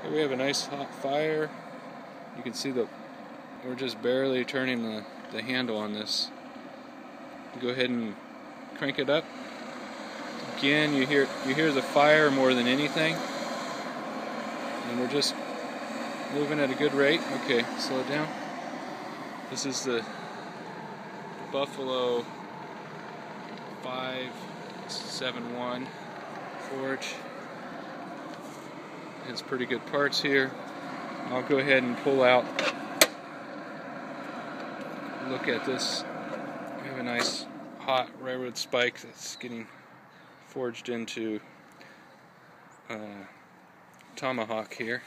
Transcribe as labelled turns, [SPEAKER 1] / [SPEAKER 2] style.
[SPEAKER 1] Here we have a nice hot fire. You can see that we're just barely turning the handle on this. Go ahead and crank it up. Again, you hear the fire more than anything. And we're just moving at a good rate. Okay, slow it down. This is the Buffalo 571 forge. Has pretty good parts here. I'll go ahead and pull out. Look at this. We have a nice hot railroad spike that's getting forged into tomahawk here.